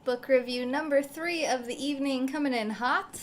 Book review number 3 of the evening coming in hot.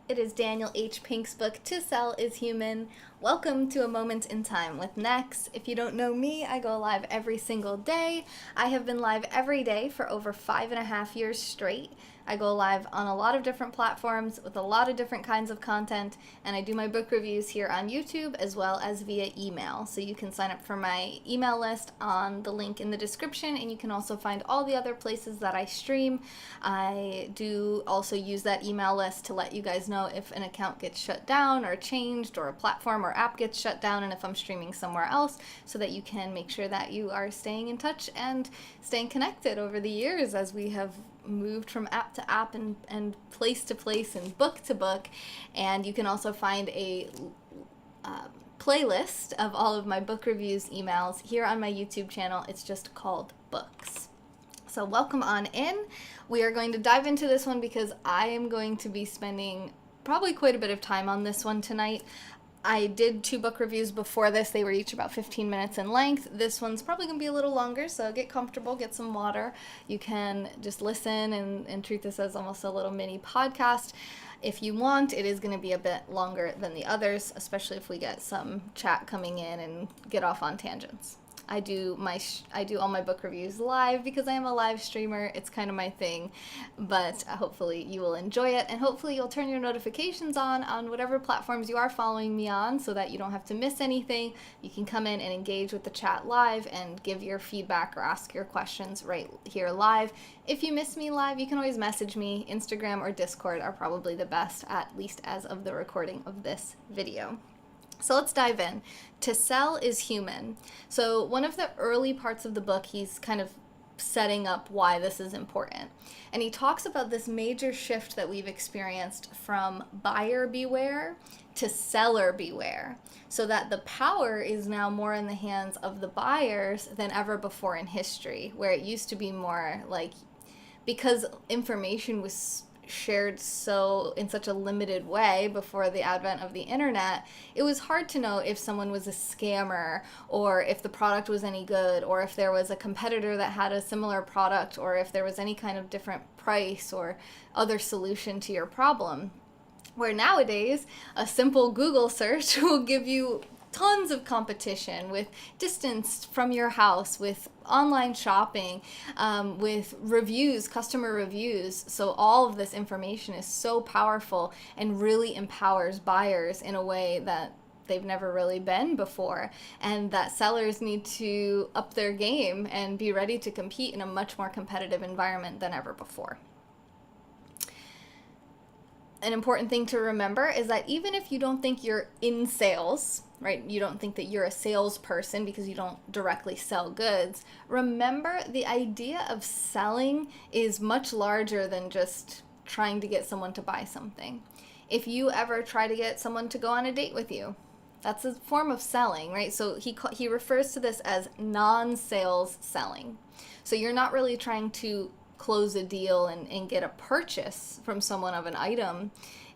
It is Daniel H. Pink's book, To Sell is Human. Welcome to A Moment in Time with Nex. If you don't know me, I go live every single day. I have been live every day for over 5.5 years straight. I go live on a lot of different platforms with a lot of different kinds of content, and I do my book reviews here on YouTube as well as via email. So you can sign up for my email list on the link in the description, and you can also find all the other places that I stream. I do also use that email list to let you guys know if an account gets shut down or changed, or a platform or app gets shut down, and if I'm streaming somewhere else, so that you can make sure that you are staying in touch and staying connected over the years as we have moved from app to app and place to place and book to book. And you can also find a playlist of all of my book reviews emails here on my YouTube channel. It's just called Books. So welcome on in. We are going to dive into this one because I am going to be spending probably quite a bit of time on this one tonight. I did 2 book reviews before this. They were each about 15 minutes in length. This one's probably going to be a little longer, so get comfortable, get some water. You can just listen and treat this as almost a little mini podcast. If you want, it is going to be a bit longer than the others, especially if we get some chat coming in and get off on tangents. I do all my book reviews live because I am a live streamer. It's kind of my thing, but hopefully you will enjoy it, and hopefully you'll turn your notifications on whatever platforms you are following me on, so that you don't have to miss anything. You can come in and engage with the chat live and give your feedback or ask your questions right here live. If you miss me live, you can always message me. Instagram or Discord are probably the best, at least as of the recording of this video. So let's dive in. To Sell is Human. So one of the early parts of the book, he's kind of setting up why this is important. And he talks about this major shift that we've experienced from buyer beware to seller beware, so that the power is now more in the hands of the buyers than ever before in history, where it used to be more like, because information was shared so in such a limited way before the advent of the internet, it was hard to know if someone was a scammer, or if the product was any good, or if there was a competitor that had a similar product, or if there was any kind of different price or other solution to your problem. Where nowadays, a simple Google search will give you tons of competition with distance from your house, with online shopping, with reviews, customer reviews. So all of this information is so powerful and really empowers buyers in a way that they've never really been before, and that sellers need to up their game and be ready to compete in a much more competitive environment than ever before. An important thing to remember is that even if you don't think you're in sales, right, you don't think that you're a salesperson because you don't directly sell goods, remember the idea of selling is much larger than just trying to get someone to buy something. If you ever try to get someone to go on a date with you, that's a form of selling, right? So he refers to this as non-sales selling. So you're not really trying to close a deal and get a purchase from someone of an item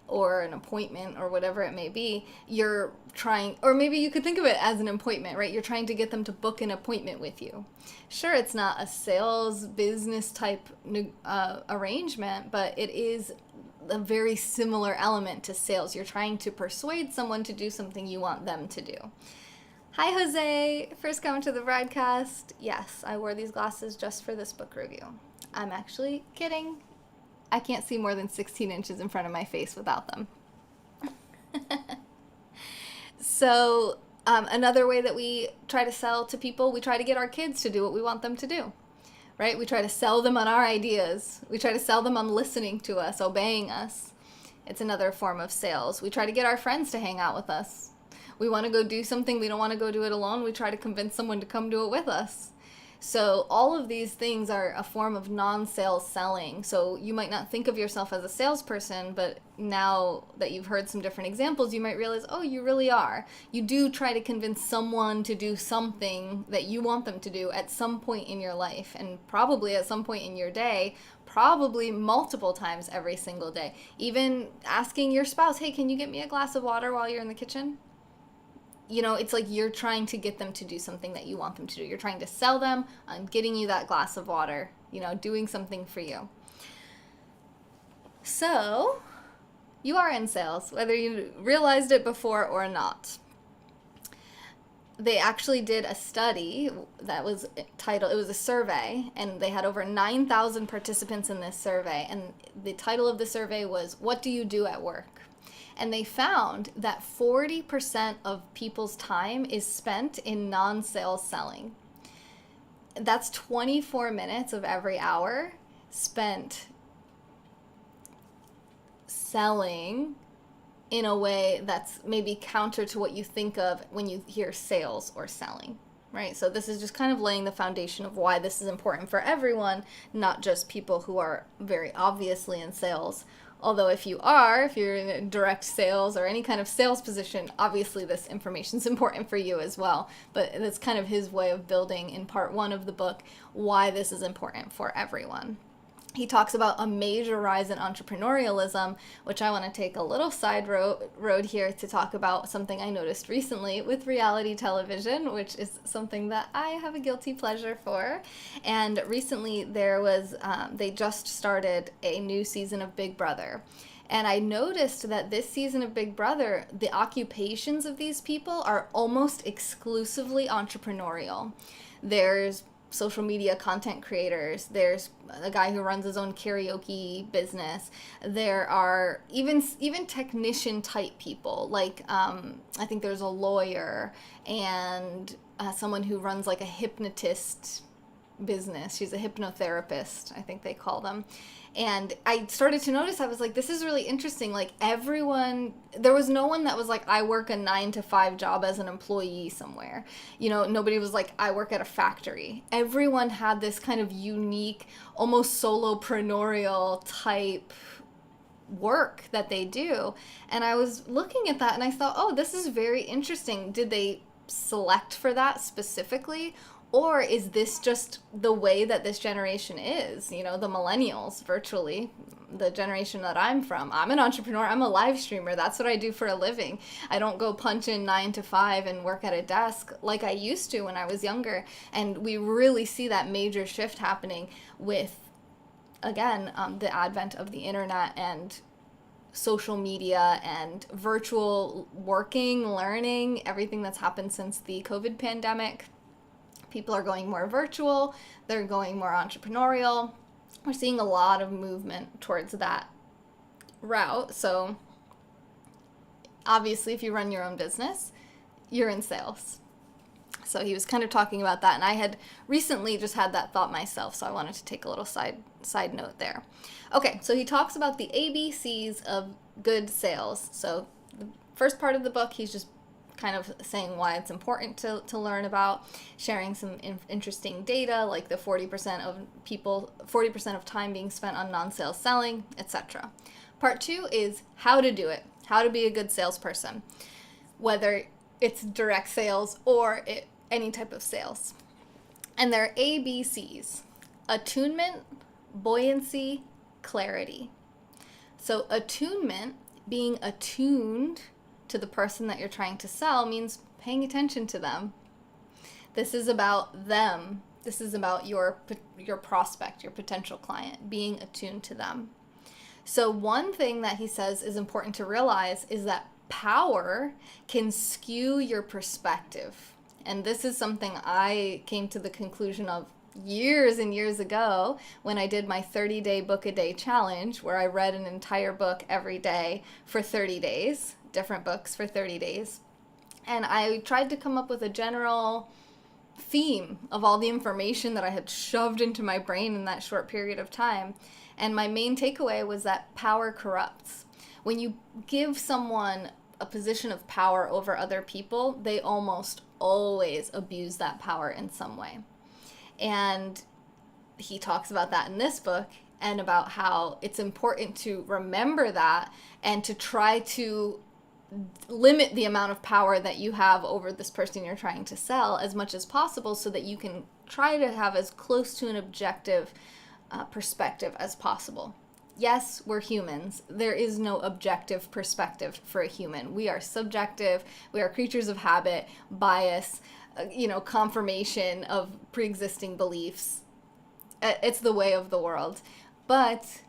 or an appointment or whatever it may be. You're trying, or maybe you could think of it as an appointment, right? You're trying to get them to book an appointment with you. Sure, it's not a sales business type arrangement, but it is a very similar element to sales. You're trying to persuade someone to do something you want them to do. Hi, Jose. First coming to the broadcast. Yes, I wore these glasses just for this book review. I'm actually kidding. I can't see more than 16 inches in front of my face without them. So another way that we try to sell to people, we try to get our kids to do what we want them to do, right? We try to sell them on our ideas. We try to sell them on listening to us, obeying us. It's another form of sales. We try to get our friends to hang out with us. We want to go do something. We don't want to go do it alone. We try to convince someone to come do it with us. So all of these things are a form of non-sales selling. So you might not think of yourself as a salesperson, but now that you've heard some different examples, you might realize, oh, you really are. You do try to convince someone to do something that you want them to do at some point in your life, and probably at some point in your day, probably multiple times every single day. Even asking your spouse, hey, can you get me a glass of water while you're in the kitchen? it's like you're trying to get them to do something that you want them to do. You're trying to sell them on getting you that glass of water, doing something for you. So you are in sales, whether you realized it before or not. They actually did a study that was titled, it was a survey, and they had over 9,000 participants in this survey. And the title of the survey was, "What do you do at work?" And they found that 40% of people's time is spent in non-sales selling. That's 24 minutes of every hour spent selling in a way that's maybe counter to what you think of when you hear sales or selling, right? So this is just kind of laying the foundation of why this is important for everyone, not just people who are very obviously in sales. Although if you're in direct sales or any kind of sales position, obviously this information is important for you as well. But that's kind of his way of building in part 1 of the book why this is important for everyone. He talks about a major rise in entrepreneurialism, which I want to take a little side road here to talk about something I noticed recently with reality television, which is something that I have a guilty pleasure for. And recently they just started a new season of Big Brother. And I noticed that this season of Big Brother, the occupations of these people are almost exclusively entrepreneurial. There's social media content creators, there's a guy who runs his own karaoke business, there are even technician type people, like I think there's a lawyer and someone who runs like a hypnotist business. She's a hypnotherapist, I think they call them. And I started to notice, I was like, this is really interesting. Like there was no one that was like, I work a 9-to-5 job as an employee somewhere. Nobody was like, I work at a factory. Everyone had this kind of unique, almost solopreneurial type work that they do. And I was looking at that and I thought, oh, this is very interesting. Did they select for that specifically? Or is this just the way that this generation is? The millennials, virtually, the generation that I'm from. I'm an entrepreneur. I'm a live streamer. That's what I do for a living. I don't go punch in 9 to 5 and work at a desk like I used to when I was younger. And we really see that major shift happening with, again, the advent of the internet and social media and virtual working, learning, everything that's happened since the COVID pandemic. People are going more virtual, they're going more entrepreneurial. We're seeing a lot of movement towards that route. So obviously, if you run your own business, you're in sales. So he was kind of talking about that, and I had recently just had that thought myself, so I wanted to take a little side note there. Okay, so he talks about the ABCs of good sales. So the first part of the book, he's just kind of saying why it's important to learn about, sharing some interesting data, like the 40% of time being spent on non-sales selling, etc. Part 2 is how to do it, how to be a good salesperson, whether it's direct sales or any type of sales. And they're ABCs: attunement, buoyancy, clarity. So attunement, being attuned to the person that you're trying to sell, means paying attention to them. This is about them. This is about your prospect, your potential client, being attuned to them. So one thing that he says is important to realize is that power can skew your perspective. And this is something I came to the conclusion of years and years ago when I did my 30-day book a day challenge, where I read an entire book every day for 30 days. Different books for 30 days. And I tried to come up with a general theme of all the information that I had shoved into my brain in that short period of time. And my main takeaway was that power corrupts. When you give someone a position of power over other people, they almost always abuse that power in some way. And he talks about that in this book, and about how it's important to remember that and to try to limit the amount of power that you have over this person you're trying to sell as much as possible, so that you can try to have as close to an objective perspective as possible. Yes, we're humans. There is no objective perspective for a human. We are subjective. We are creatures of habit, bias, confirmation of pre-existing beliefs. It's the way of the world. But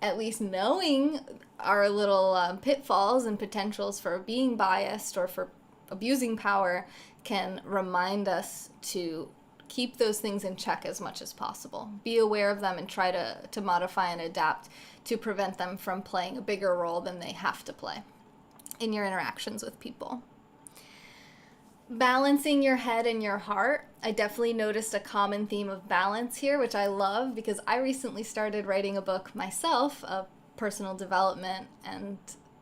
at least knowing our little pitfalls and potentials for being biased or for abusing power can remind us to keep those things in check as much as possible. Be aware of them and try to modify and adapt to prevent them from playing a bigger role than they have to play in your interactions with people. Balancing your head and your heart. I definitely noticed a common theme of balance here, which I love because I recently started writing a book myself, a personal development and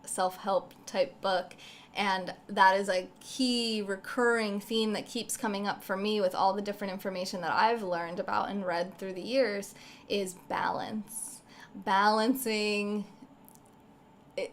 self-help type book. And that is a key recurring theme that keeps coming up for me with all the different information that I've learned about and read through the years is balance. Balancing.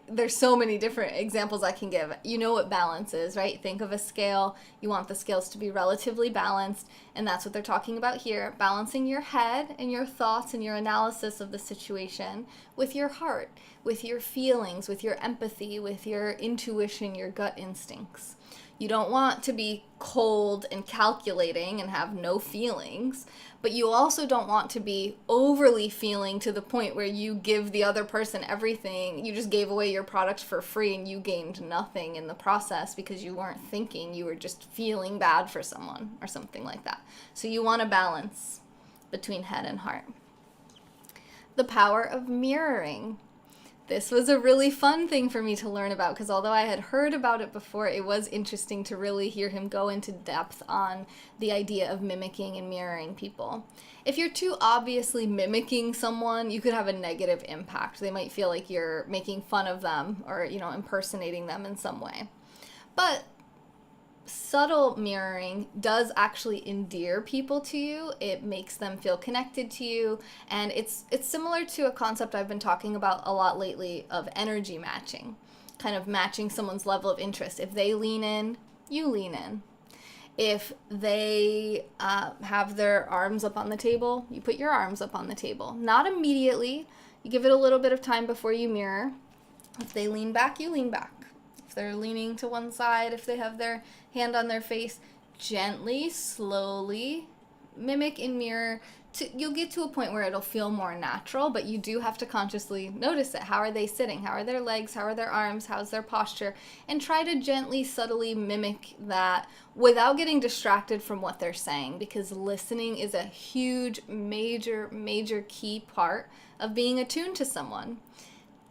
There's so many different examples I can give. You know what balance is, right? Think of a scale. You want the scales to be relatively balanced, and that's what they're talking about here. Balancing your head and your thoughts and your analysis of the situation with your heart, with your feelings, with your empathy, with your intuition, your gut instincts. You don't want to be cold and calculating and have no feelings, but you also don't want to be overly feeling to the point where you give the other person everything. You just gave away your product for free and you gained nothing in the process because you weren't thinking, you were just feeling bad for someone or something like that. So you want a balance between head and heart. The power of mirroring. This was a really fun thing for me to learn about because although I had heard about it before, it was interesting to really hear him go into depth on the idea of mimicking and mirroring people. If you're too obviously mimicking someone, you could have a negative impact. They might feel like you're making fun of them or, impersonating them in some way. But subtle mirroring does actually endear people to you. It makes them feel connected to you, and it's similar to a concept I've been talking about a lot lately of energy matching, kind of matching someone's level of interest. If they lean in, you lean in. If they have their arms up on the table, you put your arms up on the table. Not immediately. You give it a little bit of time before you mirror. If they lean back, you lean back. If they're leaning to one side, if they have their hand on their face, gently, slowly mimic and mirror. You'll get to a point where it'll feel more natural, but you do have to consciously notice it. How are they sitting? How are their legs? How are their arms? How's their posture? And try to gently, subtly mimic that without getting distracted from what they're saying, because listening is a huge, major key part of being attuned to someone.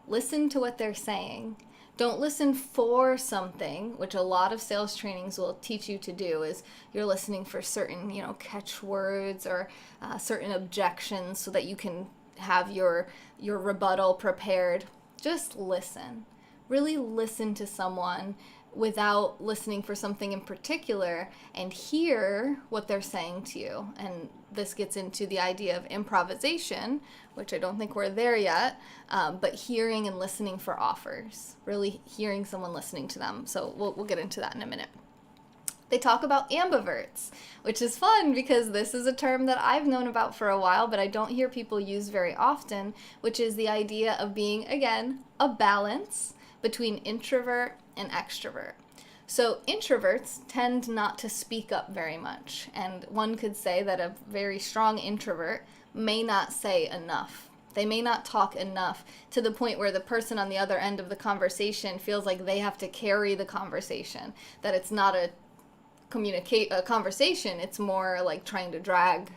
Listen to what they're saying. Don't listen for something, which a lot of sales trainings will teach you to do, is you're listening for certain, catchwords or certain objections so that you can have your rebuttal prepared. Just listen. Really listen to someone without listening for something in particular and hear what they're saying to you. And this gets into the idea of improvisation, which I don't think we're there yet, but hearing and listening for offers, really hearing someone listening to them. So we'll get into that in a minute. They talk about ambiverts, which is fun because this is a term that I've known about for a while, but I don't hear people use very often, which is the idea of being, again, a balance between introvert and extrovert. So introverts tend not to speak up very much, and one could say that a very strong introvert may not say enough. They may not talk enough to the point where the person on the other end of the conversation feels like they have to carry the conversation, that it's not a conversation, it's more like trying to drag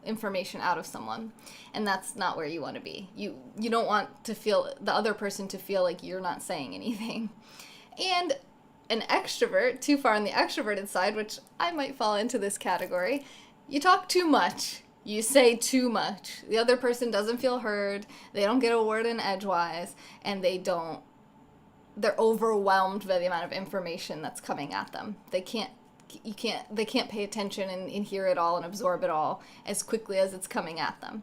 information out of someone, and that's not where you want to be. You don't want to feel the other person to feel like you're not saying anything. And an extrovert, too far on the extroverted side, which I might fall into this category, you talk too much. You say too much. The other person doesn't feel heard. They don't get a word in edgewise, and they're overwhelmed by the amount of information that's coming at them. They can't pay attention and hear it all and absorb it all as quickly as it's coming at them.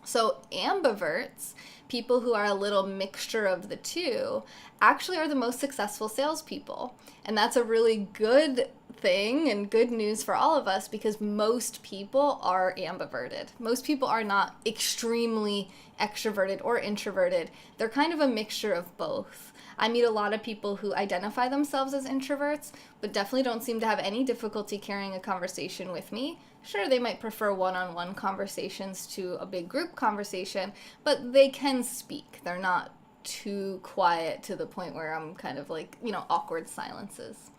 So ambiverts, people who are a little mixture of the two, actually are the most successful salespeople. And that's a really good thing and good news for all of us, because most people are ambiverted. Most people are not extremely extroverted or introverted. They're kind of a mixture of both. I meet a lot of people who identify themselves as introverts, but definitely don't seem to have any difficulty carrying a conversation with me. Sure, they might prefer one-on-one conversations to a big group conversation, but they can speak. They're not too quiet to the point where I'm kind of like, awkward silences.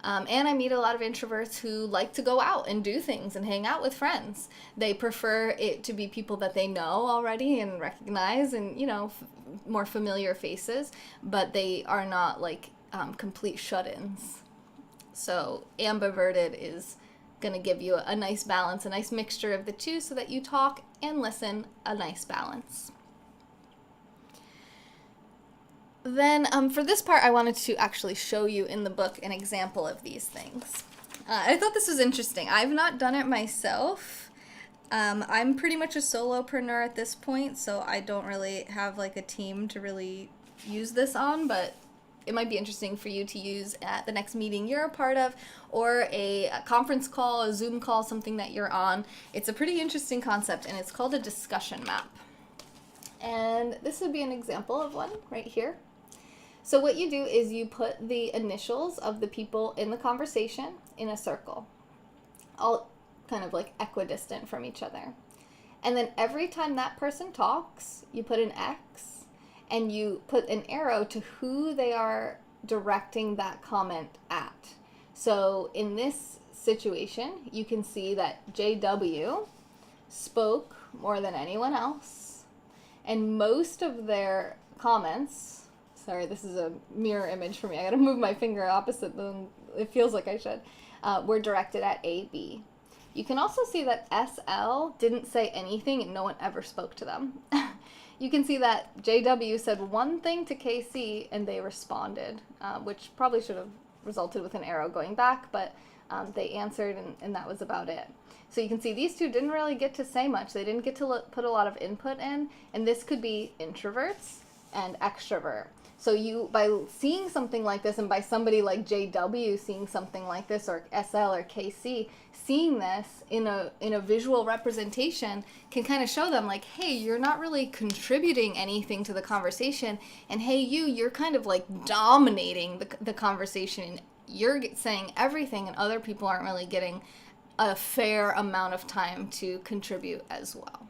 And I meet a lot of introverts who like to go out and do things and hang out with friends. They prefer it to be people that they know already and recognize and, more familiar faces, but they are not like complete shut-ins. So ambiverted is going to give you a nice balance, a nice mixture of the two, so that you talk and listen, a nice balance. Then for this part, I wanted to actually show you in the book an example of these things. I thought this was interesting. I've not done it myself. I'm pretty much a solopreneur at this point, so I don't really have like a team to really use this on, but it might be interesting for you to use at the next meeting you're a part of, or a conference call, a Zoom call, something that you're on. It's a pretty interesting concept, and it's called a discussion map. And this would be an example of one right here. So what you do is you put the initials of the people in the conversation in a circle, all kind of like equidistant from each other. And then every time that person talks, you put an X and you put an arrow to who they are directing that comment at. So in this situation, you can see that JW spoke more than anyone else, and most of their comments, sorry, this is a mirror image for me. I gotta move my finger opposite than it feels like I should. Were directed at AB. You can also see that SL didn't say anything and no one ever spoke to them. You can see that JW said one thing to KC and they responded, which probably should have resulted with an arrow going back, but they answered and that was about it. So you can see these two didn't really get to say much. They didn't get to put a lot of input in, and this could be introverts and extrovert. So you, by seeing something like this, and by somebody like JW seeing something like this, or SL or KC seeing this in a visual representation, can kind of show them like, hey, you're not really contributing anything to the conversation, and hey, you're kind of like dominating the conversation. You're saying everything, and other people aren't really getting a fair amount of time to contribute as well.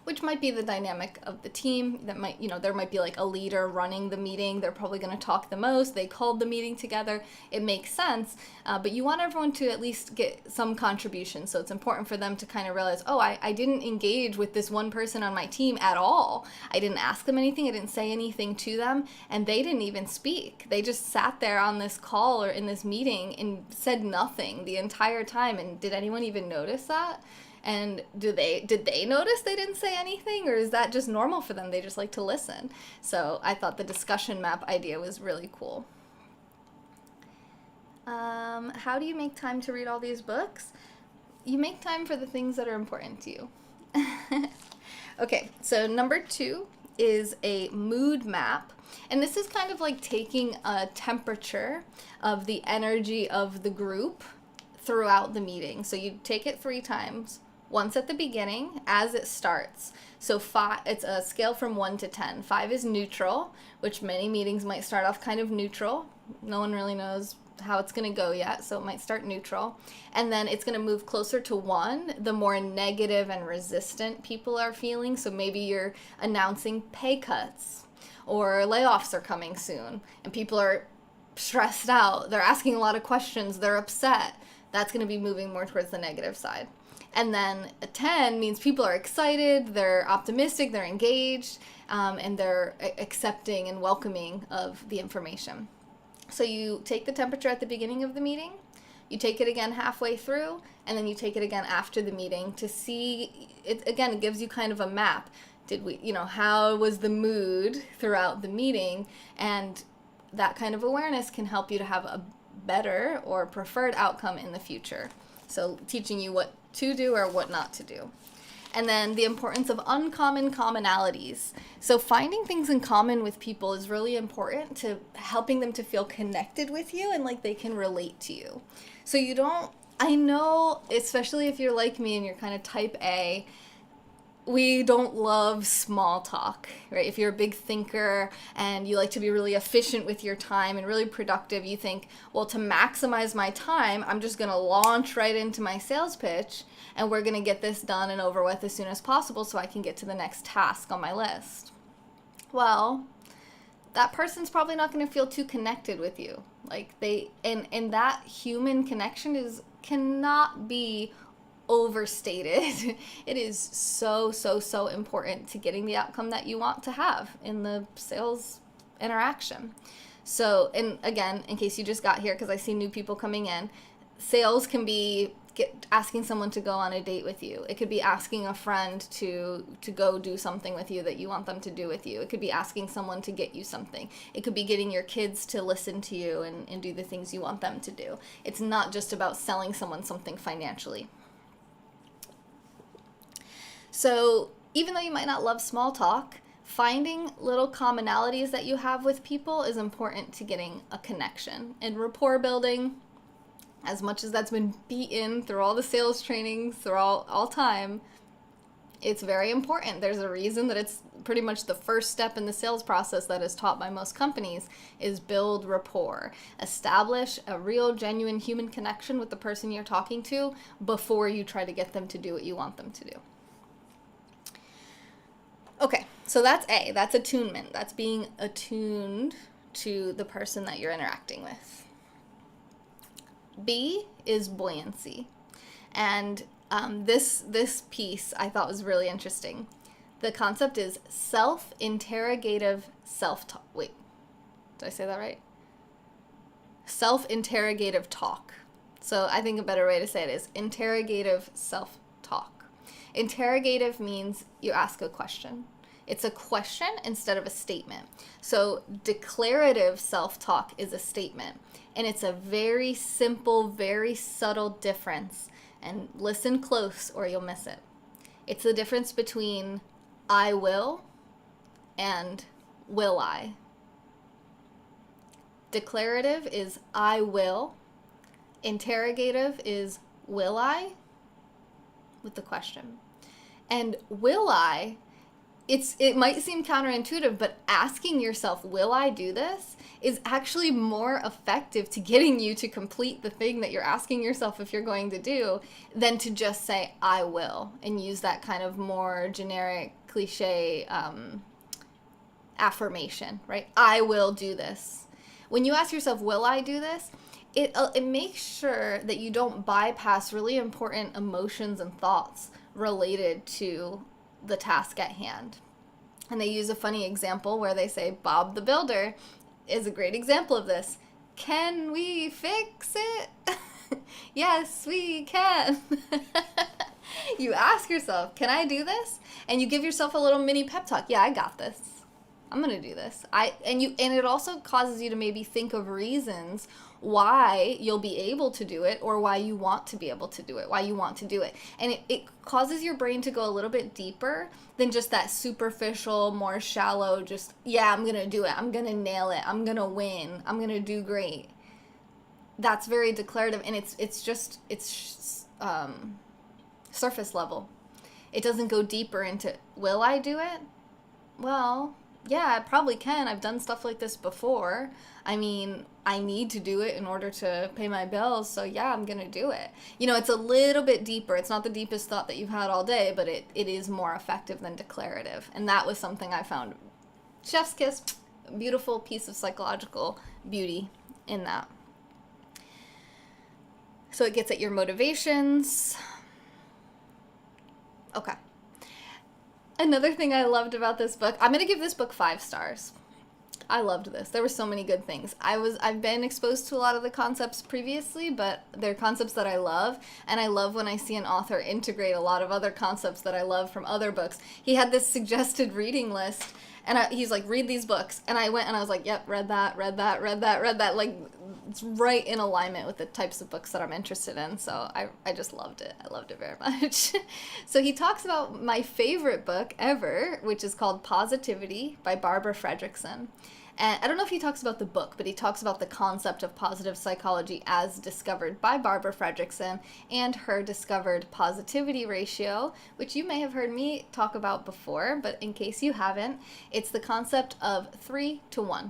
Which might be the dynamic of the team. That might, there might be like a leader running the meeting. They're probably going to talk the most. They called the meeting together. It makes sense, but you want everyone to at least get some contribution. So it's important for them to kind of realize, oh, I didn't engage with this one person on my team at all. I didn't ask them anything. I didn't say anything to them, and they didn't even speak. They just sat there on this call or in this meeting and said nothing the entire time. And did anyone even notice that? And did they notice they didn't say anything, or is that just normal for them? They just like to listen. So I thought the discussion map idea was really cool. How do you make time to read all these books? You make time for the things that are important to you. Okay, so number 2 is a mood map. And this is kind of like taking a temperature of the energy of the group throughout the meeting. So you take it 3 times. Once at the beginning, as it starts. So 5, it's a scale from 1 to 10. 5 is neutral, which many meetings might start off kind of neutral. No one really knows how it's going to go yet, so it might start neutral. And then it's going to move closer to 1, the more negative and resistant people are feeling. So maybe you're announcing pay cuts, or layoffs are coming soon, and people are stressed out. They're asking a lot of questions. They're upset. That's going to be moving more towards the negative side. And then a 10 means people are excited, they're optimistic, they're engaged, and they're accepting and welcoming of the information. So you take the temperature at the beginning of the meeting, you take it again halfway through, and then you take it again after the meeting to see, it gives you kind of a map. Did we, how was the mood throughout the meeting? And that kind of awareness can help you to have a better or preferred outcome in the future. So teaching you what to do or what not to do. And then the importance of uncommon commonalities. So finding things in common with people is really important to helping them to feel connected with you and like they can relate to you. So you don't, I know, especially if you're like me and you're kind of type A, we don't love small talk, right? If you're a big thinker and you like to be really efficient with your time and really productive, you think, well, to maximize my time, I'm just going to launch right into my sales pitch and we're going to get this done and over with as soon as possible so I can get to the next task on my list. Well, that person's probably not going to feel too connected with you. Like and that human connection cannot be overstated. It is so important to getting the outcome that you want to have in the sales interaction. So, and again, in case you just got here, because I see new people coming in, sales can be asking someone to go on a date with you. It could be asking a friend to go do something with you that you want them to do with you. It could be asking someone to get you something. It could be getting your kids to listen to you and do the things you want them to do. It's not just about selling someone something financially. So even though you might not love small talk, finding little commonalities that you have with people is important to getting a connection. And rapport building, as much as that's been beaten through all the sales trainings, through all time, it's very important. There's a reason that it's pretty much the first step in the sales process that is taught by most companies is build rapport. Establish a real, genuine human connection with the person you're talking to before you try to get them to do what you want them to do. Okay, so that's A. That's attunement. That's being attuned to the person that you're interacting with. B is buoyancy. And this piece I thought was really interesting. The concept is self-interrogative self-talk. Wait, did I say that right? Self-interrogative talk. So I think a better way to say it is interrogative self-talk. Interrogative means you ask a question. It's a question instead of a statement. So declarative self-talk is a statement. And it's a very simple, very subtle difference. And listen close or you'll miss it. It's the difference between I will and will I. Declarative is I will. Interrogative is will I with the question. And will I, it might seem counterintuitive, but asking yourself, will I do this, is actually more effective to getting you to complete the thing that you're asking yourself if you're going to do than to just say, I will, and use that kind of more generic cliche affirmation, right? I will do this. When you ask yourself, will I do this? It makes sure that you don't bypass really important emotions and thoughts related to the task at hand. And they use a funny example where they say, Bob the Builder is a great example of this. Can we fix it? Yes, we can. You ask yourself, can I do this? And you give yourself a little mini pep talk. Yeah, I got this. I'm going to do this. And it also causes you to maybe think of reasons why you'll be able to do it or why you want to be able to do it, why you want to do it. And it causes your brain to go a little bit deeper than just that superficial, more shallow, just, yeah, I'm going to do it. I'm going to nail it. I'm going to win. I'm going to do great. That's very declarative, and it's surface level. It doesn't go deeper into, will I do it? Well, yeah, I probably can. I've done stuff like this before. I mean, I need to do it in order to pay my bills, so yeah, I'm going to do it. You know, it's a little bit deeper. It's not the deepest thought that you've had all day, but it is more effective than declarative. And that was something I found, chef's kiss, a beautiful piece of psychological beauty in that. So it gets at your motivations. Okay. Another thing I loved about this book, I'm going to give this book 5 stars. I loved this. There were so many good things. I've been exposed to a lot of the concepts previously, but they're concepts that I love, and I love when I see an author integrate a lot of other concepts that I love from other books. He had this suggested reading list, and he's like, read these books, and I went and I was like, yep, read that, like it's right in alignment with the types of books that I'm interested in. So I just loved it. I loved it very much. So he talks about my favorite book ever, which is called Positivity by Barbara Fredrickson. And I don't know if he talks about the book, but he talks about the concept of positive psychology as discovered by Barbara Fredrickson and her discovered positivity ratio, which you may have heard me talk about before, but in case you haven't, it's the concept of 3 to 1.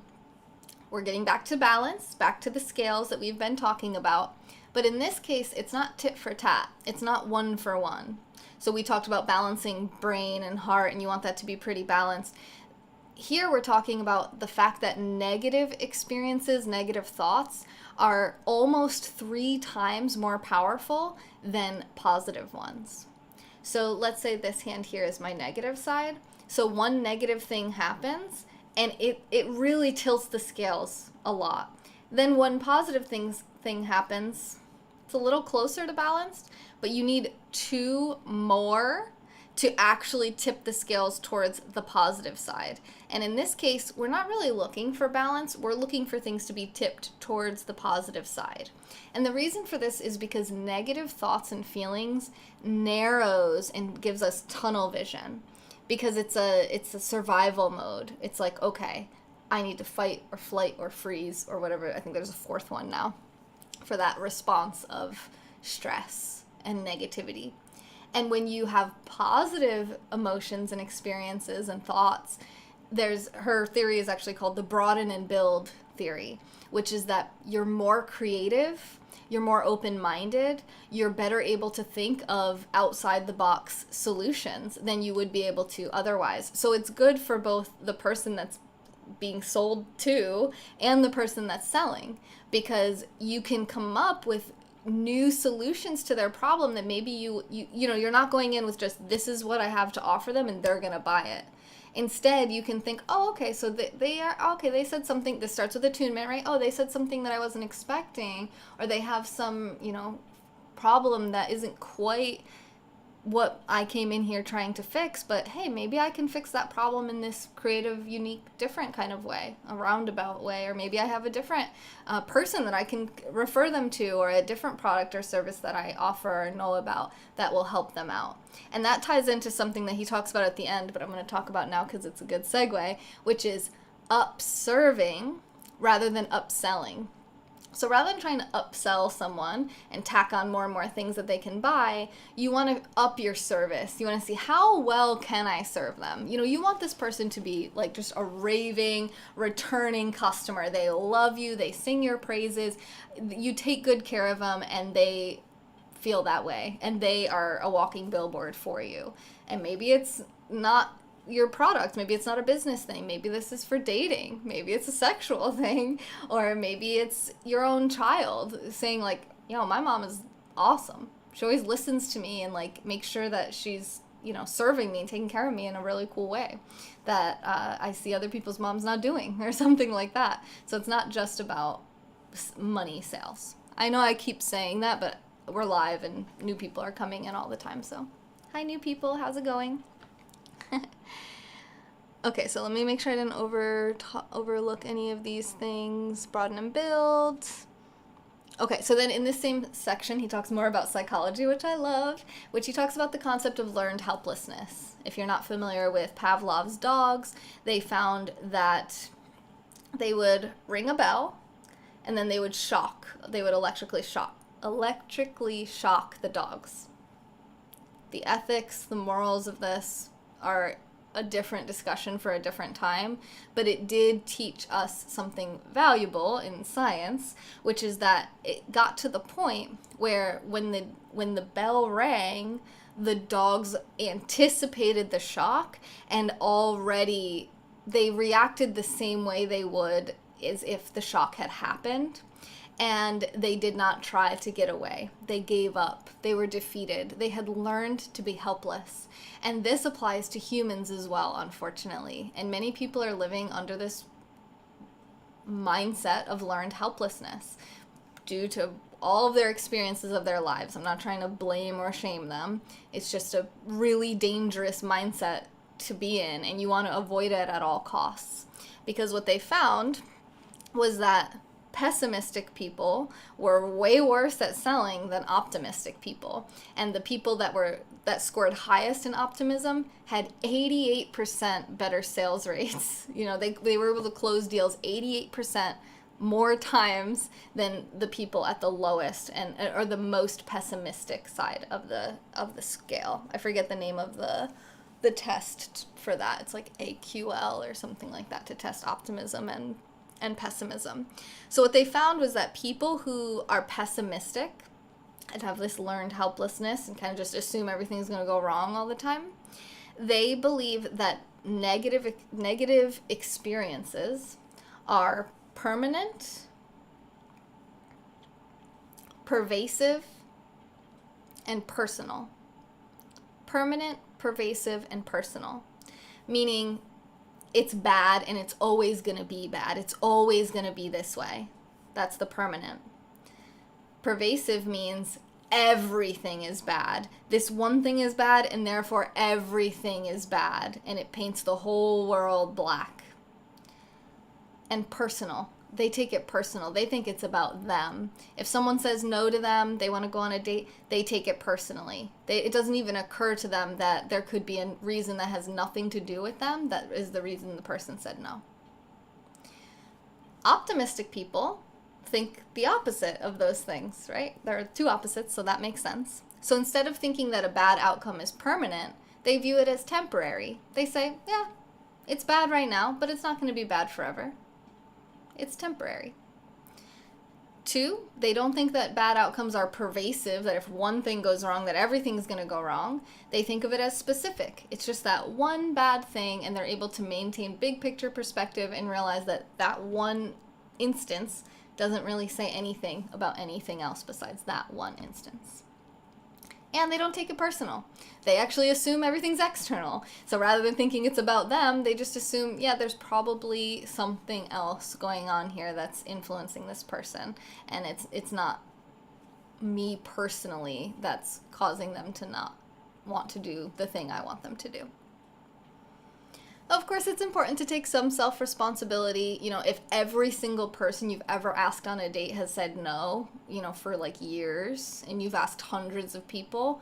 We're getting back to balance, back to the scales that we've been talking about. But in this case, it's not tit for tat. It's not 1 for 1. So we talked about balancing brain and heart, and you want that to be pretty balanced. Here we're talking about the fact that negative experiences, negative thoughts, are almost 3 times more powerful than positive ones. So let's say this hand here is my negative side. So one negative thing happens, and it really tilts the scales a lot. Then one positive thing happens, it's a little closer to balanced, but you need 2 more to actually tip the scales towards the positive side. And in this case, we're not really looking for balance, we're looking for things to be tipped towards the positive side. And the reason for this is because negative thoughts and feelings narrows and gives us tunnel vision. Because it's a survival mode. It's like, okay, I need to fight or flight or freeze or whatever. I think there's a 4th one now for that response of stress and negativity. And when you have positive emotions and experiences and thoughts, her theory is actually called the broaden and build theory, which is that you're more creative, you're more open-minded, you're better able to think of outside-the-box solutions than you would be able to otherwise. So it's good for both the person that's being sold to and the person that's selling, because you can come up with new solutions to their problem that maybe you're not going in with just, this is what I have to offer them and they're going to buy it. Instead, you can think, oh, okay, so they said something, this starts with attunement, right? Oh, they said something that I wasn't expecting, or they have some, problem that isn't quite what I came in here trying to fix, but hey, maybe I can fix that problem in this creative, unique, different kind of way, a roundabout way, or maybe I have a different person that I can refer them to, or a different product or service that I offer or know about that will help them out. And that ties into something that he talks about at the end, but I'm going to talk about now because it's a good segue, which is upserving rather than upselling. So rather than trying to upsell someone and tack on more and more things that they can buy, you want to up your service. You want to see, how well can I serve them? You want this person to be like just a raving, returning customer. They love you, they sing your praises, you take good care of them, and they feel that way, and they are a walking billboard for you. And maybe it's not your product, maybe it's not a business thing, maybe this is for dating, maybe it's a sexual thing, or maybe it's your own child saying like, my mom is awesome, she always listens to me and like makes sure that she's serving me and taking care of me in a really cool way that I see other people's moms not doing, or something like that. So it's not just about money sales. I know I keep saying that, but we're live and new people are coming in all the time. So hi, new people, how's it going? Okay, so let me make sure I didn't overlook any of these things. Broaden and build. Okay, so then in this same section, he talks more about psychology, which I love, which he talks about the concept of learned helplessness. If you're not familiar with Pavlov's dogs, they found that they would ring a bell, and then they would electrically shock the dogs. The ethics, the morals of this are a different discussion for a different time, but it did teach us something valuable in science, which is that it got to the point where when the bell rang, the dogs anticipated the shock, and already they reacted the same way they would as if the shock had happened. And they did not try to get away. They gave up. They were defeated. They had learned to be helpless. And this applies to humans as well, unfortunately. And many people are living under this mindset of learned helplessness due to all of their experiences of their lives. I'm not trying to blame or shame them. It's just a really dangerous mindset to be in, and you want to avoid it at all costs. Because what they found was that pessimistic people were way worse at selling than optimistic people. And the people that scored highest in optimism had 88% better sales rates. They were able to close deals 88% more times than the people at the lowest or the most pessimistic side of the scale. I forget the name of the test for that. It's like AQL or something like that to test optimism and pessimism. So what they found was that people who are pessimistic and have this learned helplessness and kind of just assume everything's going to go wrong all the time, they believe that negative experiences are permanent, pervasive, and personal. Permanent, pervasive, and personal. Meaning it's bad and it's always going to be bad. It's always going to be this way. That's the permanent. Pervasive means everything is bad. This one thing is bad and therefore everything is bad. And it paints the whole world black. And personal. They take it personal. They think it's about them. If someone says no to them, they want to go on a date, they take it personally. It doesn't even occur to them that there could be a reason that has nothing to do with them that is the reason the person said no. Optimistic people think the opposite of those things, right? There are two opposites, so that makes sense. So instead of thinking that a bad outcome is permanent, they view it as temporary. They say, yeah, it's bad right now, but it's not going to be bad forever. It's temporary. 2, they don't think that bad outcomes are pervasive, that if one thing goes wrong, that everything's going to go wrong. They think of it as specific. It's just that one bad thing, and they're able to maintain big picture perspective and realize that that one instance doesn't really say anything about anything else besides that one instance. And they don't take it personal. They actually assume everything's external. So rather than thinking it's about them, they just assume, yeah, there's probably something else going on here that's influencing this person. And it's not me personally that's causing them to not want to do the thing I want them to do. Of course, it's important to take some self-responsibility. If every single person you've ever asked on a date has said no, for like years, and you've asked hundreds of people,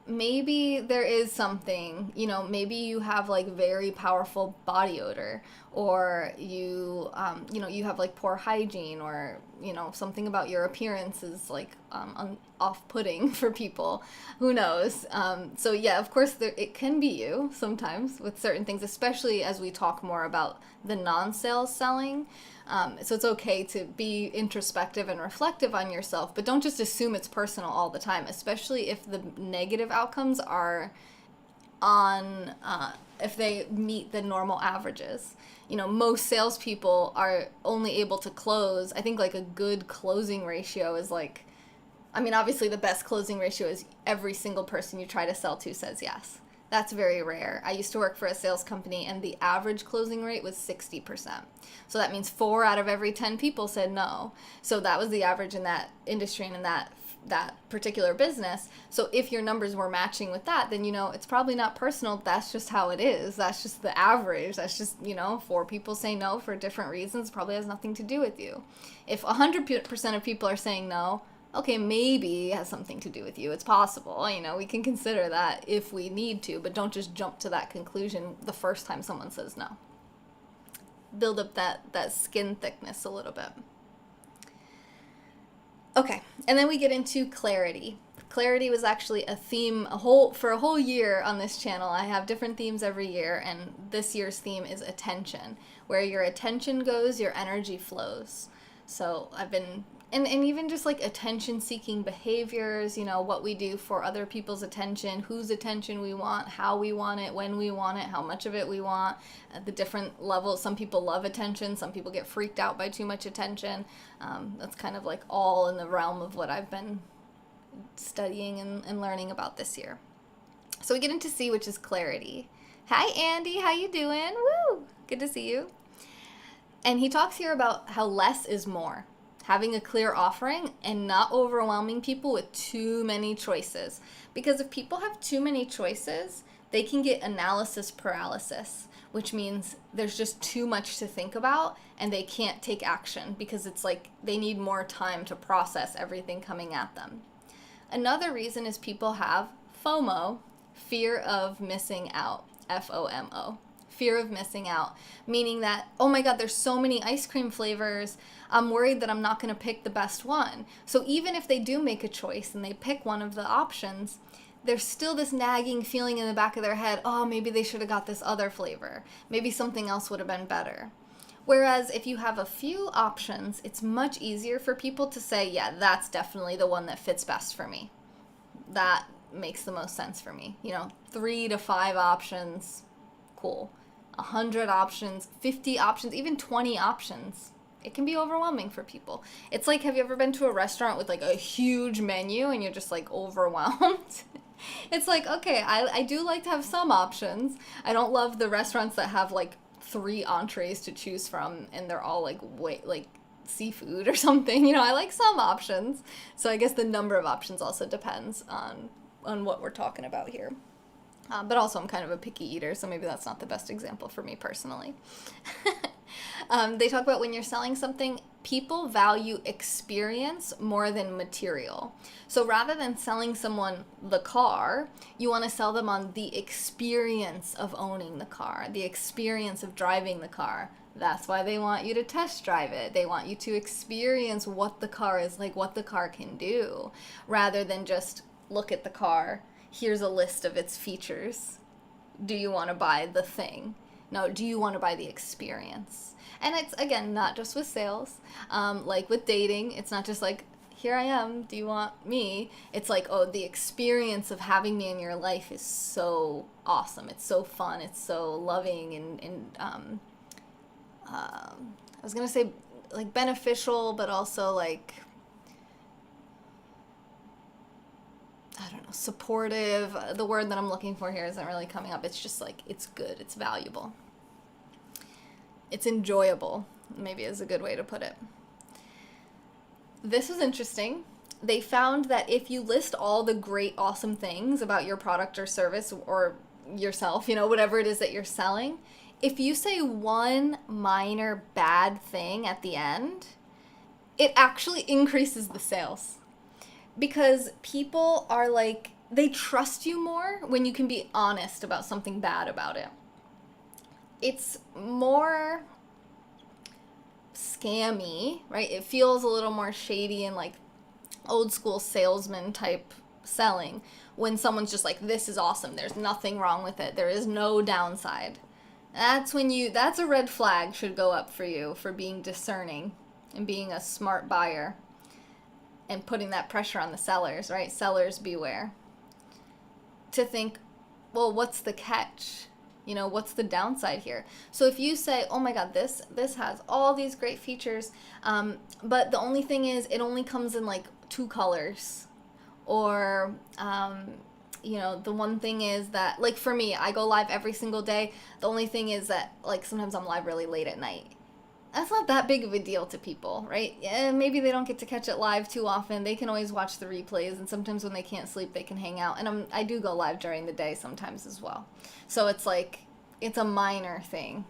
maybe there is something, maybe you have like very powerful body odor, or you have like poor hygiene, or, something about your appearance is like off-putting for people. Who knows? So yeah, of course it can be you sometimes with certain things, especially as we talk more about the non-sales selling. So it's okay to be introspective and reflective on yourself, but don't just assume it's personal all the time, especially if the negative outcomes are if they meet the normal averages. Most salespeople are only able to close, I think like a good closing ratio is like, obviously the best closing ratio is every single person you try to sell to says yes. That's very rare. I used to work for a sales company, and the average closing rate was 60%. So that means 4 out of every 10 people said no. So that was the average in that industry and in that particular business. So if your numbers were matching with that, then, it's probably not personal. That's just how it is. That's just the average. That's just, 4 people say no for different reasons. Probably has nothing to do with you. If 100% of people are saying no, okay, maybe it has something to do with you. It's possible. We can consider that if we need to, but don't just jump to that conclusion the first time someone says no. Build up that skin thickness a little bit. Okay, and then we get into clarity. Clarity was actually a theme for a whole year on this channel. I have different themes every year, and this year's theme is attention. Where your attention goes, your energy flows. So I've been, and even just like attention-seeking behaviors, what we do for other people's attention, whose attention we want, how we want it, when we want it, how much of it we want, the different levels. Some people love attention, some people get freaked out by too much attention. That's kind of like all in the realm of what I've been studying and learning about this year. So we get into C, which is clarity. Hi, Andy, how you doing? Woo! Good to see you. And he talks here about how less is more. Having a clear offering and not overwhelming people with too many choices. Because if people have too many choices, they can get analysis paralysis, which means there's just too much to think about and they can't take action because it's like they need more time to process everything coming at them. Another reason is people have FOMO, fear of missing out, FOMO. Fear of missing out, meaning that, oh my God, there's so many ice cream flavors, I'm worried that I'm not going to pick the best one. So even if they do make a choice and they pick one of the options, there's still this nagging feeling in the back of their head, oh, maybe they should have got this other flavor. Maybe something else would have been better. Whereas if you have a few options, it's much easier for people to say, yeah, that's definitely the one that fits best for me. That makes the most sense for me. 3 to 5 options, cool. 100 options, 50 options, even 20 options. It can be overwhelming for people. It's like, have you ever been to a restaurant with like a huge menu and you're just like overwhelmed? It's like, okay, I do like to have some options. I don't love the restaurants that have like 3 entrees to choose from and they're all like seafood or something. I like some options. So I guess the number of options also depends on what we're talking about here. But also I'm kind of a picky eater, so maybe that's not the best example for me personally. They talk about when you're selling something, people value experience more than material. So rather than selling someone the car, you want to sell them on the experience of owning the car, the experience of driving the car. That's why they want you to test drive it. They want you to experience what the car is like, what the car can do, rather than just look at the car. Here's a list of its features. Do you want to buy the thing? No, do you want to buy the experience? And it's, again, not just with sales. Like with dating, it's not just like, here I am, do you want me? It's like, oh, the experience of having me in your life is so awesome. It's so fun. It's so loving and I was going to say like beneficial, but also like, I don't know, supportive. The word that I'm looking for here isn't really coming up. It's just like, it's good. It's valuable. It's enjoyable, maybe is a good way to put it. This is interesting. They found that if you list all the great, awesome things about your product or service or yourself, whatever it is that you're selling, if you say one minor bad thing at the end, it actually increases the sales. Because people are like, they trust you more when you can be honest about something bad about it. It's more scammy, right? It feels a little more shady and like old school salesman type selling when someone's just like, this is awesome. There's nothing wrong with it. There is no downside. That's a red flag should go up for you for being discerning and being a smart buyer. And putting that pressure on the sellers, right? Sellers beware. To think, well, what's the catch? What's the downside here? So if you say, oh my God, this has all these great features, but the only thing is it only comes in like 2 colors. Or, the one thing is that, like for me, I go live every single day. The only thing is that like sometimes I'm live really late at night. That's not that big of a deal to people, right? Yeah, maybe they don't get to catch it live too often. They can always watch the replays, and sometimes when they can't sleep, they can hang out. And I do go live during the day sometimes as well. So it's like, it's a minor thing,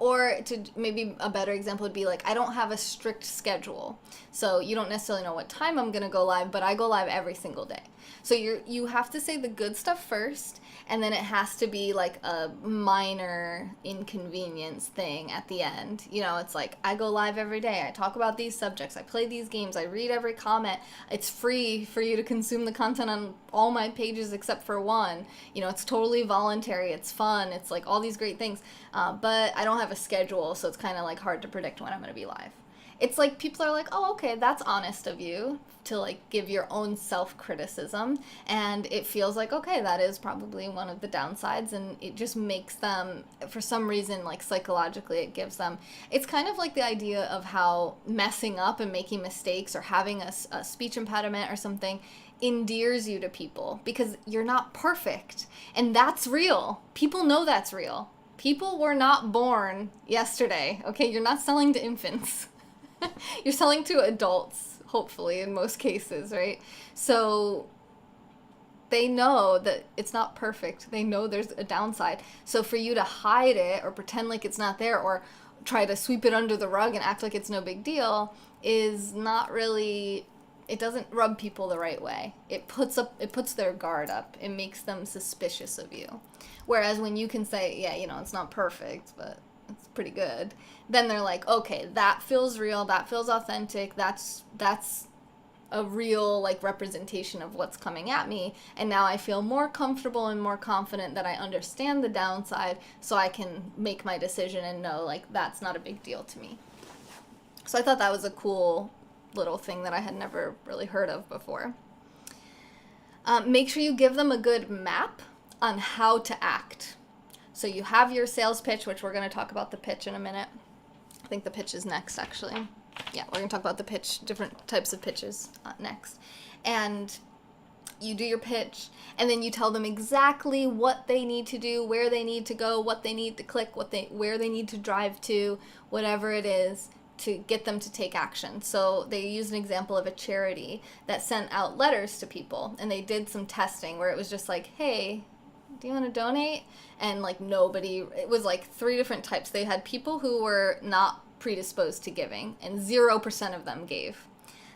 or to maybe a better example would be like, I don't have a strict schedule. So you don't necessarily know what time I'm going to go live, but I go live every single day. So you have to say the good stuff first, and then it has to be like a minor inconvenience thing at the end. It's like, I go live every day. I talk about these subjects. I play these games. I read every comment. It's free for you to consume the content on all my pages except for one. It's totally voluntary. It's fun. It's like all these great things. But I don't have a schedule, so it's kind of like hard to predict when I'm going to be live. It's like people are like, oh, okay, that's honest of you to like give your own self-criticism, and it feels like, okay, that is probably one of the downsides, and it just makes them, for some reason, like psychologically it gives them, it's kind of like the idea of how messing up and making mistakes or having a speech impediment or something endears you to people because you're not perfect, and that's real. People know that's real. People were not born yesterday, okay? You're not selling to infants. You're selling to adults, hopefully, in most cases, right? So they know that it's not perfect. They know there's a downside. So for you to hide it or pretend like it's not there or try to sweep it under the rug and act like it's no big deal is not really, it doesn't rub people the right way. It puts their guard up. It makes them suspicious of you. Whereas when you can say, yeah, it's not perfect, but it's pretty good, then they're like, okay, that feels real, that feels authentic, that's a real like representation of what's coming at me, and now I feel more comfortable and more confident that I understand the downside, so I can make my decision and know like that's not a big deal to me. So I thought that was a cool little thing that I had never really heard of before. Make sure you give them a good map on how to act. So you have your sales pitch, which we're going to talk about the pitch in a minute. I think the pitch is next, actually. Yeah, we're going to talk about the pitch, different types of pitches next. And you do your pitch, and then you tell them exactly what they need to do, where they need to go, what they need to click, where they need to drive to, whatever it is, to get them to take action. So they used an example of a charity that sent out letters to people, and they did some testing where it was just like, hey, do you want to donate? And like nobody, it was like 3 different types. They had people who were not predisposed to giving, and 0% of them gave.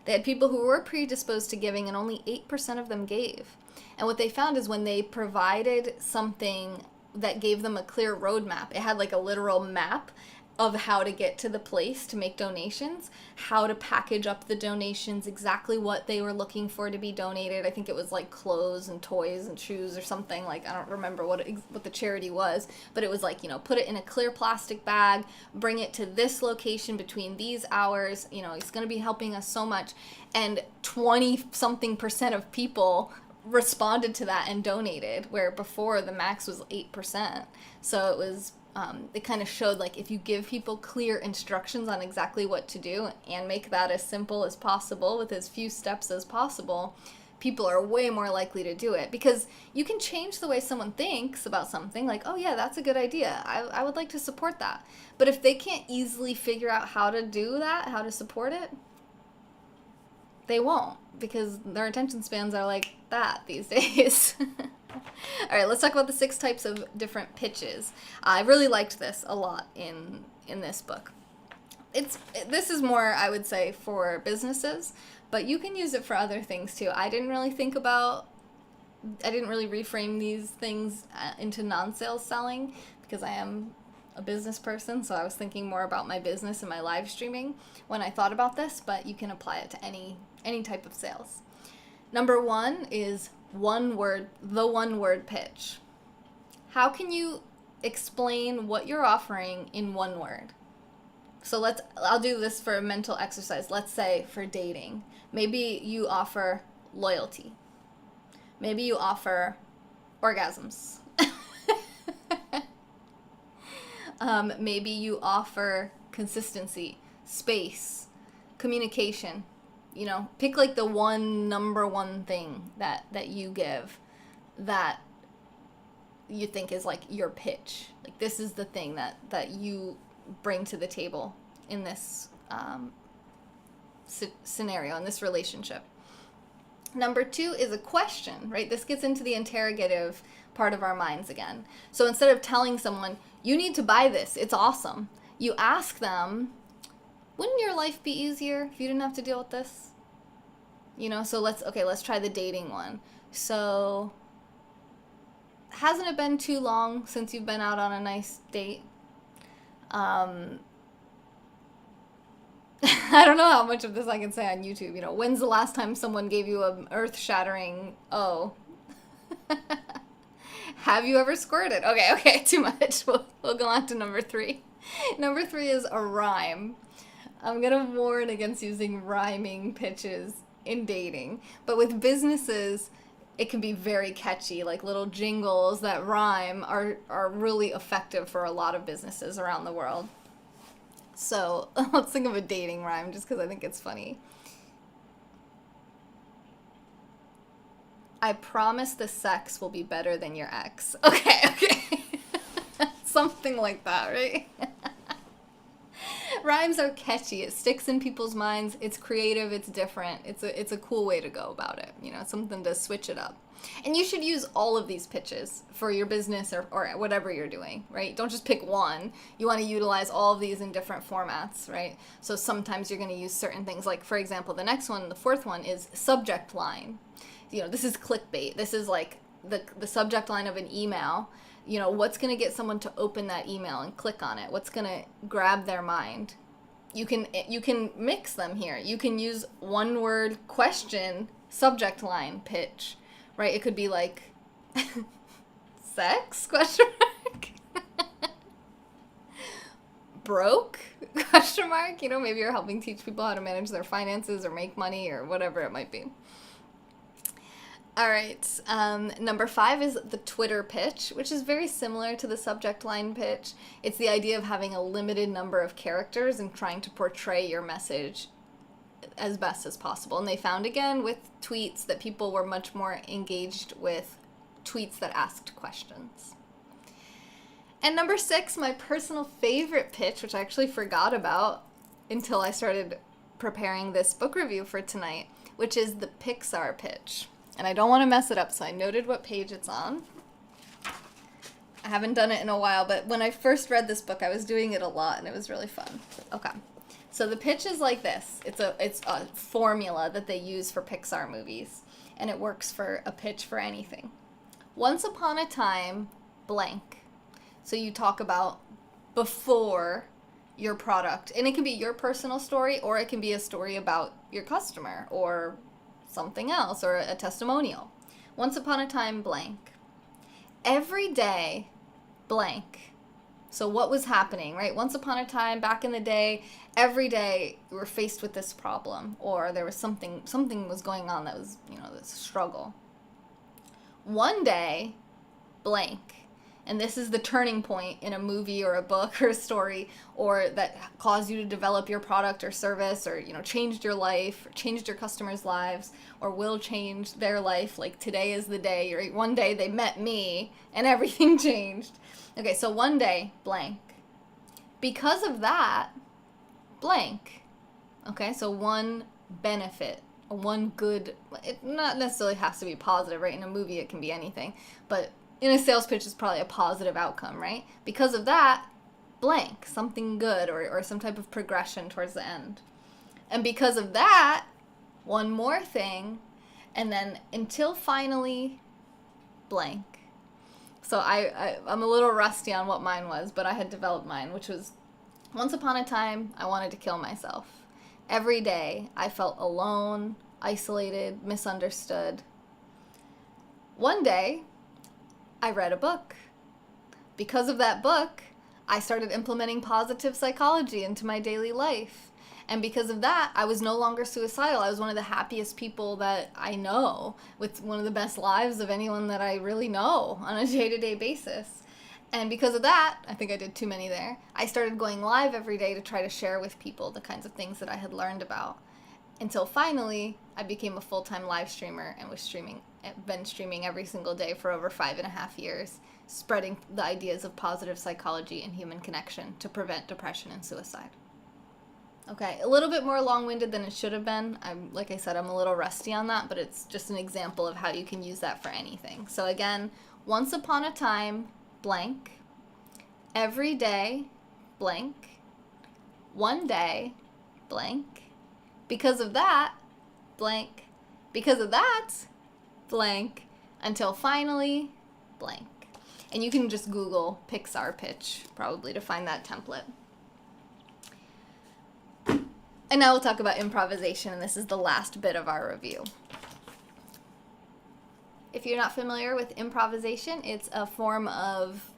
They had people who were predisposed to giving, and only 8% of them gave. And what they found is when they provided something that gave them a clear roadmap, it had like a literal map of how to get to the place to make donations, how to package up the donations, exactly what they were looking for to be donated. I think it was like clothes and toys and shoes or something. Like, I don't remember what the charity was, but it was like, put it in a clear plastic bag, bring it to this location between these hours. It's going to be helping us so much. And 20-something% of people responded to that and donated, where before the max was 8%. So it was it kind of showed like if you give people clear instructions on exactly what to do and make that as simple as possible with as few steps as possible, people are way more likely to do it, because you can change the way someone thinks about something. Like, oh yeah, that's a good idea, I would like to support that. But if they can't easily figure out how to do that, how to support it, they won't, because their attention spans are like that these days. All right, let's talk about the 6 types of different pitches. I really liked this a lot in this book. This is more, I would say, for businesses, but you can use it for other things too. I didn't really reframe these things into non-sales selling, because I am a business person, so I was thinking more about my business and my live streaming when I thought about this, but you can apply it to any type of sales. Number 1 is the one word pitch. How can you explain what you're offering in one word? So I'll do this for a mental exercise. Let's say for dating, maybe you offer loyalty. Maybe you offer orgasms. Maybe you offer consistency, space, communication. Pick like the number one thing that you give that you think is like your pitch. Like, this is the thing that you bring to the table in this scenario, in this relationship. Number 2 is a question, right? This gets into the interrogative part of our minds again. So instead of telling someone, you need to buy this, it's awesome, you ask them, wouldn't your life be easier if you didn't have to deal with this? So let's try the dating one. So, hasn't it been too long since you've been out on a nice date? I don't know how much of this I can say on YouTube. When's the last time someone gave you an earth-shattering, oh? Have you ever squirted? Okay, too much. We'll go on to number 3. Number 3 is a rhyme. I'm going to warn against using rhyming pitches in dating. But with businesses, it can be very catchy. Like, little jingles that rhyme are really effective for a lot of businesses around the world. So let's think of a dating rhyme, just because I think it's funny. I promise the sex will be better than your ex. Okay. Something like that, right? Rhymes are catchy. It sticks in people's minds. It's creative. It's different. It's a cool way to go about it. Something to switch it up. And you should use all of these pitches for your business or whatever you're doing, right? Don't just pick one. You want to utilize all of these in different formats, right? So sometimes you're going to use certain things. Like, for example, the next one, the fourth one, is subject line. This is clickbait. This is like the subject line of an email. What's going to get someone to open that email and click on it? What's going to grab their mind? You can mix them here. You can use one word question subject line pitch, right? It could be like sex question mark broke question mark. Maybe you're helping teach people how to manage their finances or make money or whatever it might be. All right, number 5 is the Twitter pitch, which is very similar to the subject line pitch. It's the idea of having a limited number of characters and trying to portray your message as best as possible. And they found, again, with tweets that people were much more engaged with tweets that asked questions. And number 6, my personal favorite pitch, which I actually forgot about until I started preparing this book review for tonight, which is the Pixar Pitch. And I don't want to mess it up, so I noted what page it's on. I haven't done it in a while, but when I first read this book, I was doing it a lot, and it was really fun. Okay. So the pitch is like this. It's a formula that they use for Pixar movies, and it works for a pitch for anything. Once upon a time, blank. So you talk about before your product, and it can be your personal story, or it can be a story about your customer, or something else, or a testimonial. Once upon a time, blank. Every day, blank. So what was happening, right? Once upon a time, back in the day, every day we were faced with this problem, or there was something was going on that was, this struggle. One day, blank. And this is the turning point in a movie or a book or a story, or that caused you to develop your product or service, or, changed your life, or changed your customers' lives, or will change their life. Like, today is the day, or one day they met me and everything changed. Okay, so one day, blank. Because of that, blank. Okay, so one benefit, or one good, it not necessarily has to be positive, right? In a movie, it can be anything, but in a sales pitch, it's probably a positive outcome, right? Because of that, blank, something good, or some type of progression towards the end. And because of that, one more thing, and then until finally, blank. So I'm a little rusty on what mine was, but I had developed mine, which was, once upon a time, I wanted to kill myself. Every day, I felt alone, isolated, misunderstood. One day, I read a book. Because of that book, I started implementing positive psychology into my daily life. And because of that, I was no longer suicidal. I was one of the happiest people that I know, with one of the best lives of anyone that I really know on a day-to-day basis. And because of that, I think I did too many there, I started going live every day to try to share with people the kinds of things that I had learned about. Until finally, I became a full-time live streamer and been streaming every single day for over 5.5 years, spreading the ideas of positive psychology and human connection to prevent depression and suicide. Okay, a little bit more long-winded than it should have been. Like I said, I'm a little rusty on that, but it's just an example of how you can use that for anything. So again, once upon a time, blank. Every day, blank. One day, blank. Because of that, blank. Because of that, blank. Until finally, blank. And you can just Google Pixar Pitch, probably, to find that template. And now we'll talk about improvisation, and this is the last bit of our review. If you're not familiar with improvisation, it's a form of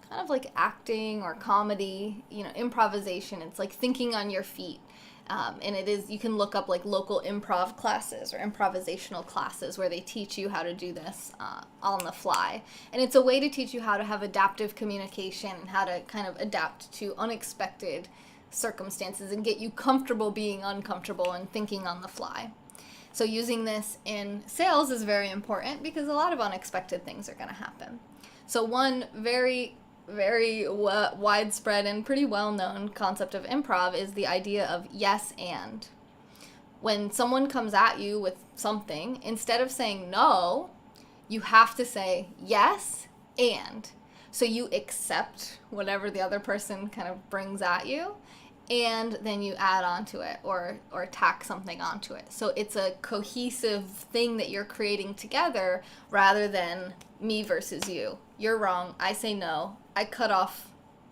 kind of like acting or comedy, improvisation. It's like thinking on your feet. And it is, you can look up like local improv classes or improvisational classes where they teach you how to do this on the fly. And it's a way to teach you how to have adaptive communication and how to kind of adapt to unexpected circumstances and get you comfortable being uncomfortable and thinking on the fly. So using this in sales is very important because a lot of unexpected things are going to happen. So one very very widespread and pretty well-known concept of improv is the idea of yes and. When someone comes at you with something, instead of saying no, you have to say yes and. So you accept whatever the other person kind of brings at you, and then you add onto it or tack something onto it. So it's a cohesive thing that you're creating together rather than me versus you. You're wrong, I say no, I cut off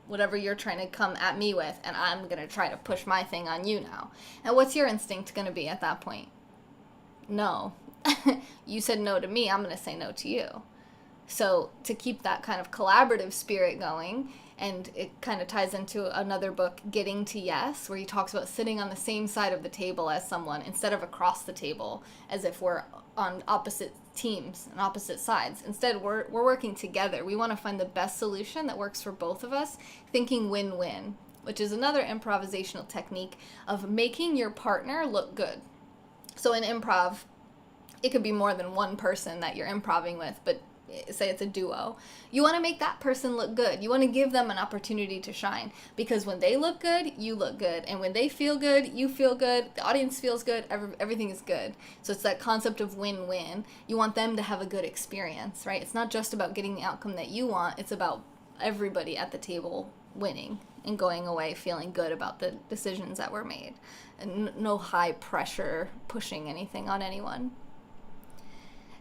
whatever you're trying to come at me with, and I'm going to try to push my thing on you now. And what's your instinct going to be at that point? No. You said no to me, I'm going to say no to you. So to keep that kind of collaborative spirit going, and it kind of ties into another book, Getting to Yes, where he talks about sitting on the same side of the table as someone instead of across the table, as if we're on opposite teams and opposite sides. Instead, we're working together. We want to find the best solution that works for both of us, thinking win-win, which is another improvisational technique of making your partner look good. So in improv, it could be more than one person that you're improving with, but say it's a duo. You want to make that person look good. You want to give them an opportunity to shine, because when they look good, you look good. And when they feel good, you feel good. The audience feels good. Everything is good. So it's that concept of win-win. You want them to have a good experience, right? It's not just about getting the outcome that you want. It's about everybody at the table winning and going away feeling good about the decisions that were made. And no high pressure pushing anything on anyone.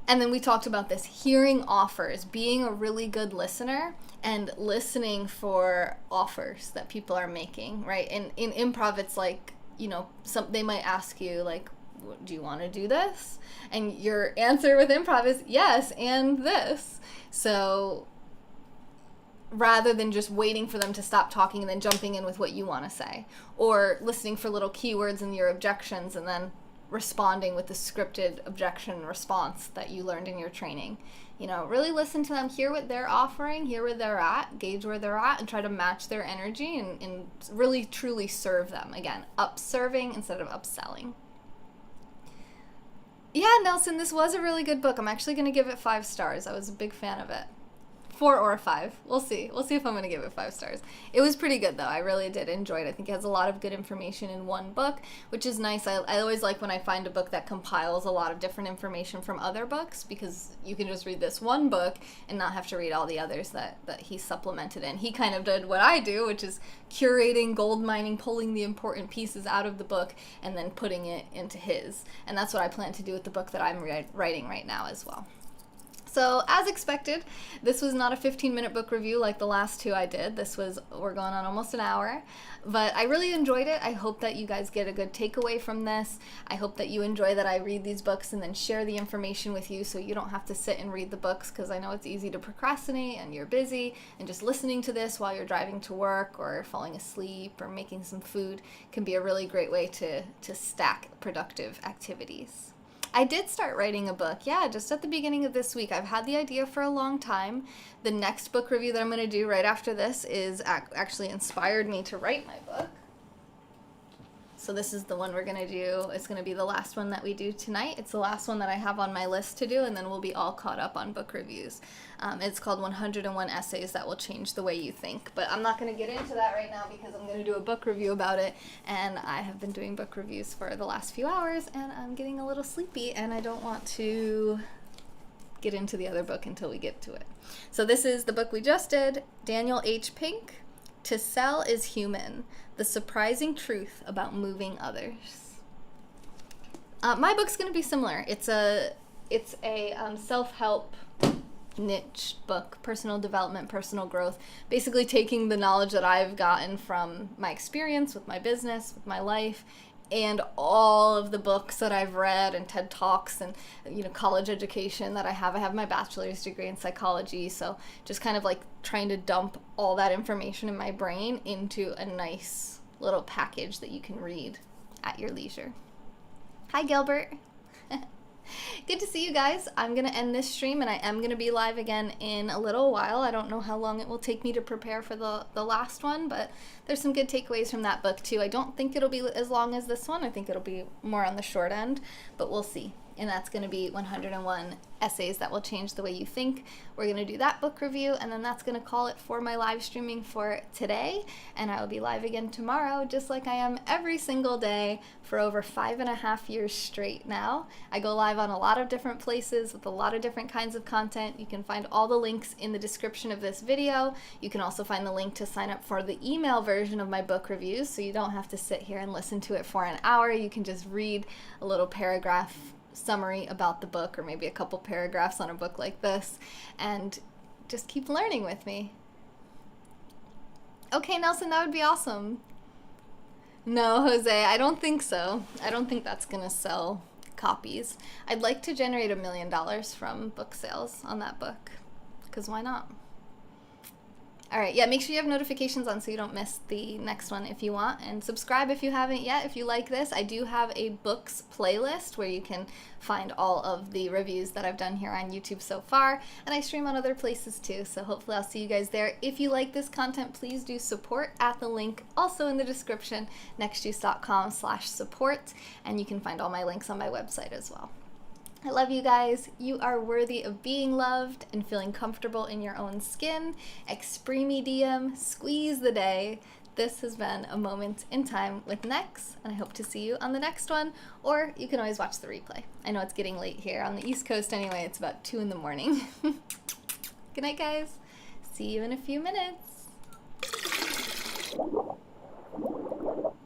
And then we talked about this, hearing offers, being a really good listener and listening for offers that people are making, right? And in improv, it's like, they might ask you, like, do you want to do this? And your answer with improv is yes, and this. So rather than just waiting for them to stop talking and then jumping in with what you want to say, or listening for little keywords in your objections and then responding with the scripted objection response that you learned in your training. Really listen to them, hear what they're offering, hear where they're at, gauge where they're at, and try to match their energy and really truly serve them. Again, upserving instead of upselling. Yeah, Nelson, this was a really good book. I'm actually going to give it 5 stars. I was a big fan of it. 4 or 5. We'll see. We'll see if I'm going to give it 5 stars. It was pretty good, though. I really did enjoy it. I think it has a lot of good information in one book, which is nice. I always like when I find a book that compiles a lot of different information from other books, because you can just read this one book and not have to read all the others that he supplemented in. He kind of did what I do, which is curating, gold mining, pulling the important pieces out of the book and then putting it into his. And that's what I plan to do with the book that I'm writing right now as well. So, as expected, this was not a 15-minute book review like the last 2 I did. We're going on almost an hour, but I really enjoyed it. I hope that you guys get a good takeaway from this. I hope that you enjoy that I read these books and then share the information with you so you don't have to sit and read the books, because I know it's easy to procrastinate and you're busy, and just listening to this while you're driving to work or falling asleep or making some food can be a really great way to stack productive activities. I did start writing a book, just at the beginning of this week. I've had the idea for a long time. The next book review that I'm going to do right after this is actually inspired me to write my book. So this is the one we're going to do. It's going to be the last one that we do tonight. It's the last one that I have on my list to do, and then we'll be all caught up on book reviews. It's called 101 Essays That Will Change the Way You Think. But I'm not going to get into that right now because I'm going to do a book review about it. And I have been doing book reviews for the last few hours, and I'm getting a little sleepy, and I don't want to get into the other book until we get to it. So this is the book we just did, Daniel H. Pink, To Sell is Human, The Surprising Truth About Moving Others. My book's going to be similar. It's a self-help niche book, personal development, personal growth, basically taking the knowledge that I've gotten from my experience with my business, with my life, and all of the books that I've read and TED Talks and college education that I have. I have my bachelor's degree in psychology, so just kind of like trying to dump all that information in my brain into a nice little package that you can read at your leisure. Hi, Gilbert. Good to see you guys. I'm going to end this stream, and I am going to be live again in a little while. I don't know how long it will take me to prepare for the last one, but there's some good takeaways from that book too. I don't think it'll be as long as this one. I think it'll be more on the short end, but we'll see. and that's going to be 101 essays that will change the way you think. We're going to do that book review, and then that's going to call it for my live streaming for today, and I will be live again tomorrow, just like I am every single day for over 5.5 years straight now. I go live on a lot of different places with a lot of different kinds of content. You can find all the links in the description of this video. You can also find the link to sign up for the email version of my book reviews, so you don't have to sit here and listen to it for an hour. You can just read a little paragraph summary about the book, or maybe a couple paragraphs on a book like this, and just keep learning with me. Okay, Nelson, that would be awesome. No, Jose, I don't think so. I don't think that's gonna sell copies. I'd like to generate $1 million from book sales on that book, because why not? All right, yeah, make sure you have notifications on so you don't miss the next one if you want, and subscribe if you haven't yet. If you like this, I do have a books playlist where you can find all of the reviews that I've done here on YouTube so far, and I stream on other places too, so hopefully I'll see you guys there. If you like this content, please do support at the link also in the description, nexjuice.com/support, and you can find all my links on my website as well. I love you guys. You are worthy of being loved and feeling comfortable in your own skin. Expreme DM, squeeze the day. This has been a moment in time with Nex, and I hope to see you on the next one, or you can always watch the replay. I know it's getting late here on the East Coast anyway. It's about 2 in the morning. Good night, guys. See you in a few minutes.